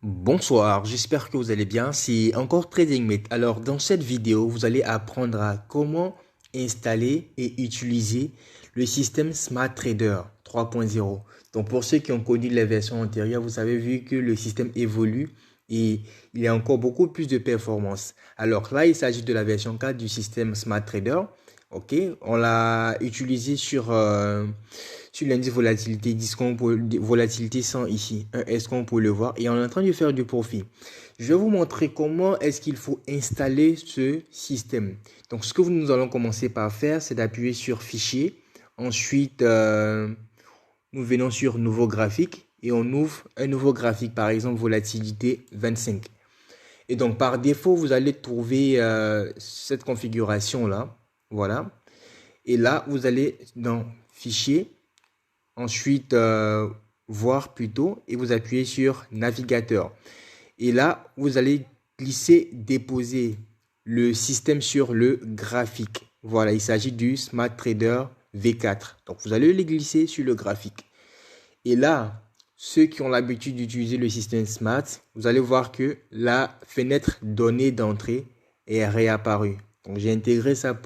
Bonsoir, j'espère que vous allez bien. C'est encore TradingMate. Alors, dans cette vidéo, vous allez apprendre à comment installer et utiliser le système Smart Trader 3.0. Donc, pour ceux qui ont connu les versions antérieures, vous avez vu que le système évolue et il y a encore beaucoup plus de performance. Alors là, il s'agit de la version 4 du système Smart Trader. Ok, on l'a utilisé sur l'indice volatilité 10 volatilité 100 ici, un S qu'on peut le voir et on est en train de faire du profit. Je vais vous montrer comment est-ce qu'il faut installer ce système. Donc ce que nous allons commencer par faire, c'est d'appuyer sur fichier. Ensuite, nous venons sur nouveau graphique et on ouvre un nouveau graphique, par exemple volatilité 25. Et donc par défaut, vous allez trouver cette configuration là. Voilà. Et là, vous allez dans fichier. Ensuite, voir plutôt et vous appuyez sur navigateur. Et là, vous allez glisser, déposer le système sur le graphique. Voilà, il s'agit du Smart Trader V4. Donc, vous allez le glisser sur le graphique. Et là, ceux qui ont l'habitude d'utiliser le système Smart, vous allez voir que la fenêtre données d'entrée est réapparue. Donc, j'ai intégré ça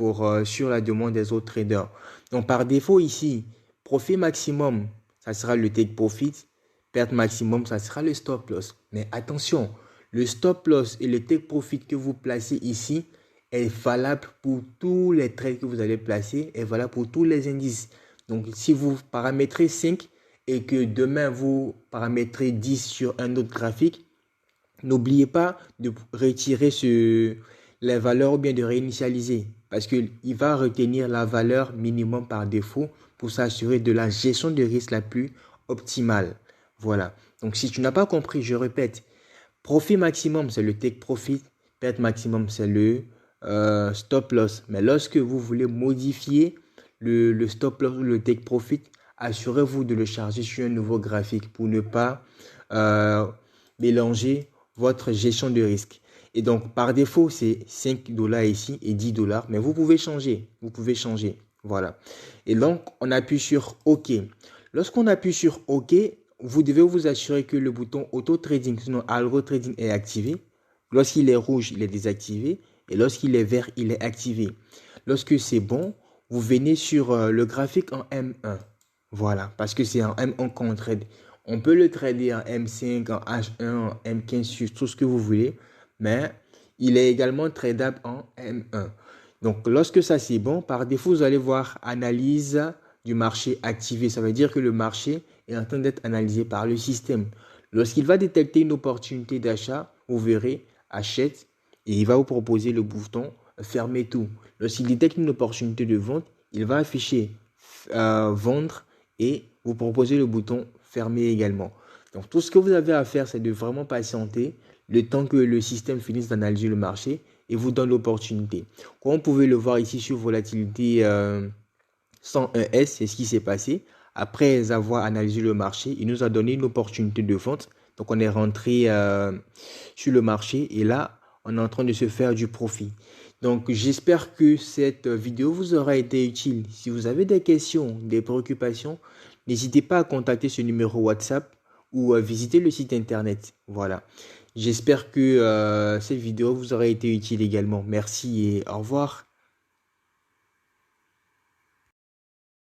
sur la demande des autres traders. Donc, par défaut ici, profit maximum, ça sera le take profit. Perte maximum, ça sera le stop loss. Mais attention, le stop loss et le take profit que vous placez ici est valable pour tous les trades que vous allez placer, est valable pour tous les indices. Donc, si vous paramétrez 5 et que demain vous paramétrez 10 sur un autre graphique, n'oubliez pas de retirer les valeurs ou bien de réinitialiser parce qu'il va retenir la valeur minimum par défaut pour s'assurer de la gestion de risque la plus optimale. Voilà. Donc si tu n'as pas compris, je répète, profit maximum c'est le take profit, perte maximum c'est le stop loss. Mais lorsque vous voulez modifier le stop loss ou le take profit, assurez-vous de le charger sur un nouveau graphique pour ne pas mélanger votre gestion de risque. Et donc, par défaut, c'est 5 dollars ici et 10 dollars. Mais vous pouvez changer. Vous pouvez changer. Voilà. Et donc, on appuie sur OK. Lorsqu'on appuie sur OK, vous devez vous assurer que le bouton Auto Trading, sinon Algo Trading est activé. Lorsqu'il est rouge, il est désactivé. Et lorsqu'il est vert, il est activé. Lorsque c'est bon, vous venez sur le graphique en M1. Voilà. Parce que c'est en M1 qu'on trade. On peut le trader en M5, en H1, en M15, sur tout ce que vous voulez, mais il est également tradable en M1. Donc, lorsque ça c'est bon, par défaut, vous allez voir analyse du marché activé. Ça veut dire que le marché est en train d'être analysé par le système. Lorsqu'il va détecter une opportunité d'achat, vous verrez achète et il va vous proposer le bouton fermer tout. Lorsqu'il détecte une opportunité de vente, il va afficher vendre et vous proposer le bouton fermer également. Donc tout ce que vous avez à faire, c'est de vraiment patienter le temps que le système finisse d'analyser le marché et vous donne l'opportunité. Comme vous pouvez le voir ici sur volatilité 101S, c'est ce qui s'est passé. Après avoir analysé le marché, il nous a donné une opportunité de vente. Donc on est rentré sur le marché et là, on est en train de se faire du profit. Donc j'espère que cette vidéo vous aura été utile. Si vous avez des questions, des préoccupations, n'hésitez pas à contacter ce numéro WhatsApp ou à visiter le site internet. Voilà. J'espère que cette vidéo vous aura été utile également. Merci et au revoir.